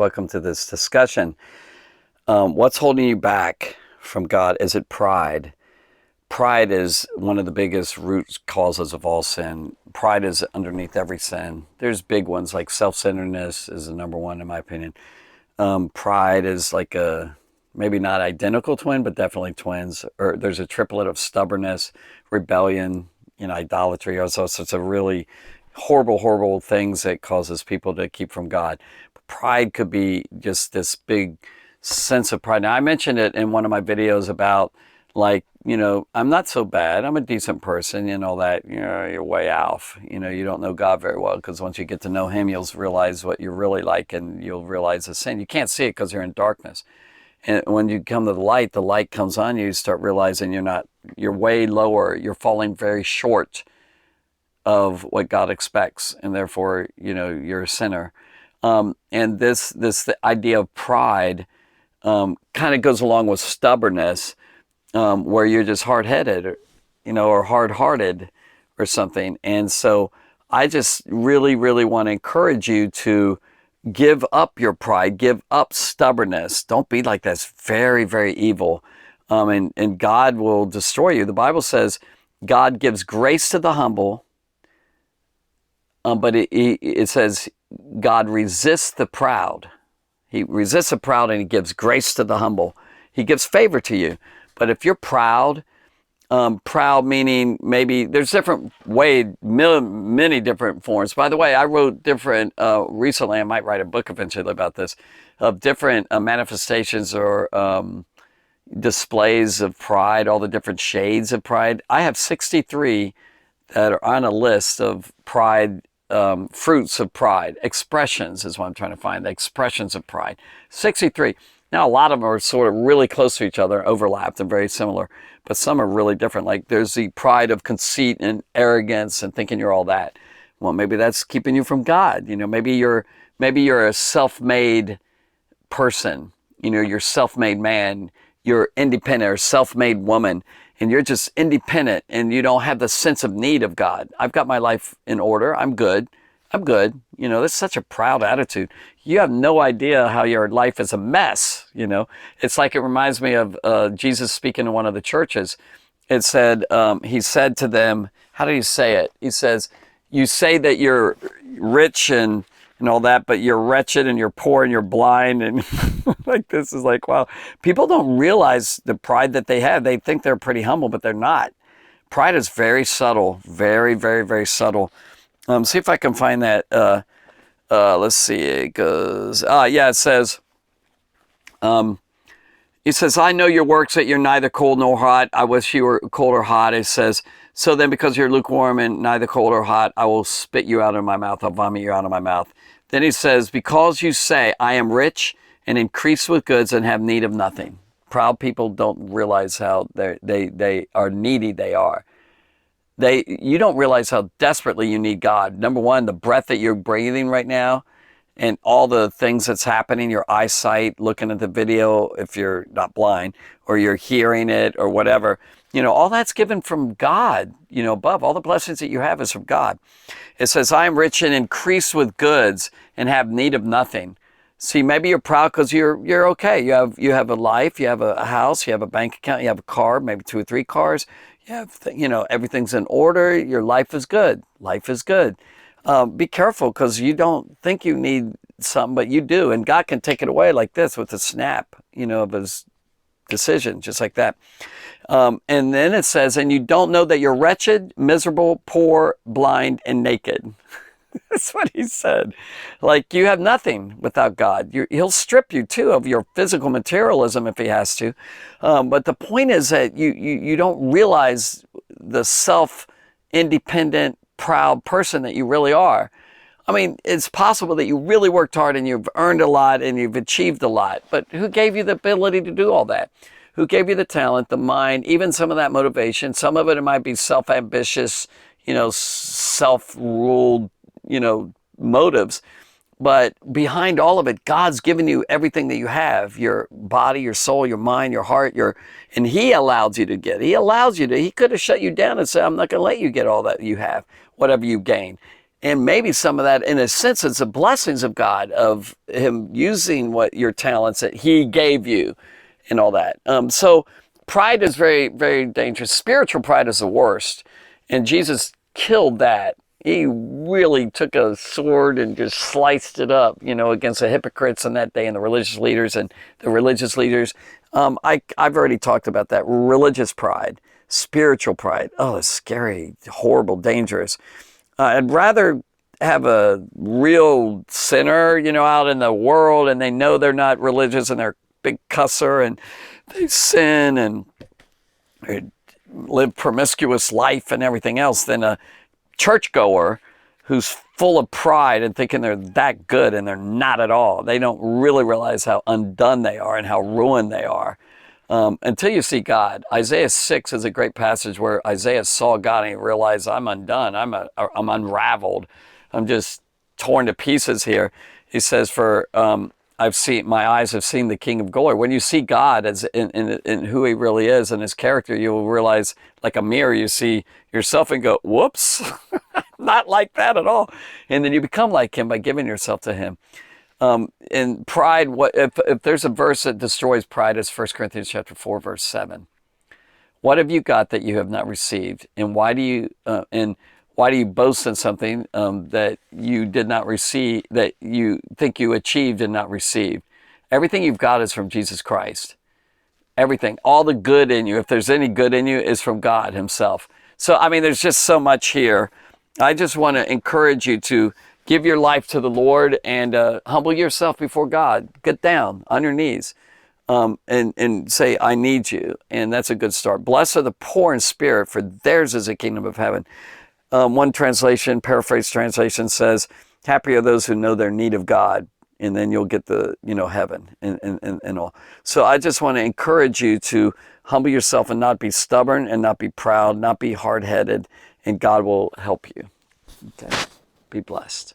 Welcome to this discussion. What's holding you back from God? Is it pride? Pride is one of the biggest root causes of all sin. Pride is underneath every sin. There's big ones like self-centeredness is the number one in my opinion. Pride is like a, maybe not identical twin, but definitely twins. Or there's a triplet of stubbornness, rebellion, idolatry. Also, so it's a really horrible things that causes people to keep from God. Pride could be just this big sense of pride. Now, I mentioned it in one of my videos about I'm not so bad. I'm a decent person, that, you're way off. You don't know God very well, because once you get to know him, you'll realize what you're really like, and you'll realize the sin. You can't see it because you're in darkness. And when you come to the light comes on you, you start realizing you're way lower. You're falling very short of what God expects, and therefore, you're a sinner. And the idea of pride kind of goes along with stubbornness, where you're just hard-headed, or hard-hearted or something. And so I just really want to encourage you to give up your pride, give up stubbornness. Don't be like that. It's very evil. And God will destroy you. The Bible says God gives grace to the humble, but it says God resists the proud. He resists the proud and he gives grace to the humble. He gives favor to you. But if you're proud meaning maybe there's different many different forms. By the way, I wrote different, recently, I might write a book eventually about this, of different manifestations or displays of pride, all the different shades of pride. I have 63 that are on a list of pride, fruits of pride. Expressions is what I'm trying to find, the expressions of pride. 63. Now, a lot of them are sort of really close to each other, overlapped and very similar, but some are really different. Like there's the pride of conceit and arrogance and thinking you're all that. Well, maybe that's keeping you from God. Maybe you're a self-made person. You're self-made man. You're independent, or self-made woman, and you're just independent, and you don't have the sense of need of God. I've got my life in order. I'm good. That's such a proud attitude. You have no idea how your life is a mess. It's like, it reminds me of Jesus speaking in one of the churches. It said, he said to them, how do you say it? He says, you say that you're rich and all that, but you're wretched and you're poor and you're blind. And like, this is like, wow. People don't realize the pride that they have. They think they're pretty humble, but they're not. Pride is very subtle, very subtle. See if I can find that. Let's see. It goes. It says. It says, I know your works, that you're neither cold nor hot. I wish you were cold or hot. It says, so then because you're lukewarm and neither cold or hot, I will spit you out of my mouth. I'll vomit you out of my mouth. Then he says, because you say, I am rich and increase with goods and have need of nothing. Proud people don't realize how they are needy they are. You don't realize how desperately you need God. Number one, the breath that you're breathing right now and all the things that's happening, your eyesight, looking at the video, if you're not blind, or you're hearing it or whatever, all that's given from God, above. All the blessings that you have is from God. It says, I am rich and increase with goods and have need of nothing. See, maybe you're proud because you're okay. You have a life, you have a house, you have a bank account, you have a car, maybe 2 or 3 cars. You have, everything's in order. Your life is good. Life is good. Be careful, because you don't think you need something, but you do. And God can take it away like this with a snap, of his decision, just like that. And then it says, and you don't know that you're wretched, miserable, poor, blind, and naked. That's what he said. Like, you have nothing without God. He'll strip you too of your physical materialism if he has to. But the point is that you don't realize the self-independent, proud person that you really are. I mean, it's possible that you really worked hard and you've earned a lot and you've achieved a lot. But who gave you the ability to do all that? Who gave you the talent, the mind, even some of that motivation? Some of it might be self-ambitious, self-ruled, motives. But behind all of it, God's given you everything that you have, your body, your soul, your mind, your heart, and he allowed you to get. He allows you to. He could have shut you down and said, I'm not going to let you get all that you have, whatever you gain. And maybe some of that, in a sense, it's the blessings of God, of him using what your talents that he gave you and all that. So pride is very, very dangerous. Spiritual pride is the worst. And Jesus killed that. He really took a sword and just sliced it up, against the hypocrites in that day and the religious leaders and the religious leaders. I've already talked about that. Religious pride, spiritual pride. Oh, it's scary, horrible, dangerous. I'd rather have a real sinner, out in the world, and they know they're not religious and they're a big cusser and they sin and they live promiscuous life and everything else, than a churchgoer who's full of pride and thinking they're that good, and they're not at all. They don't really realize how undone they are and how ruined they are. Until you see God. Isaiah 6 is a great passage where Isaiah saw God and he realized, I'm undone. I'm unraveled. I'm just torn to pieces here. He says, my eyes have seen the King of Glory. When you see God as in who he really is and his character, you will realize, like a mirror, you see yourself and go, whoops, not like that at all. And then you become like him by giving yourself to him. And pride, if there's a verse that destroys pride, it's 1 Corinthians chapter 4, verse 7. What have you got that you have not received? And why do you boast in something that you did not receive, that you think you achieved and not received? Everything you've got is from Jesus Christ. Everything, all the good in you, if there's any good in you, is from God himself. So, there's just so much here. I just want to encourage you to give your life to the Lord and humble yourself before God. Get down on your knees and say, I need you. And that's a good start. Blessed are the poor in spirit, for theirs is the kingdom of heaven. One translation, paraphrase translation, says, happy are those who know their need of God, and then you'll get the, heaven and all. So I just want to encourage you to humble yourself and not be stubborn and not be proud, not be hard-headed, and God will help you. Okay. Be blessed.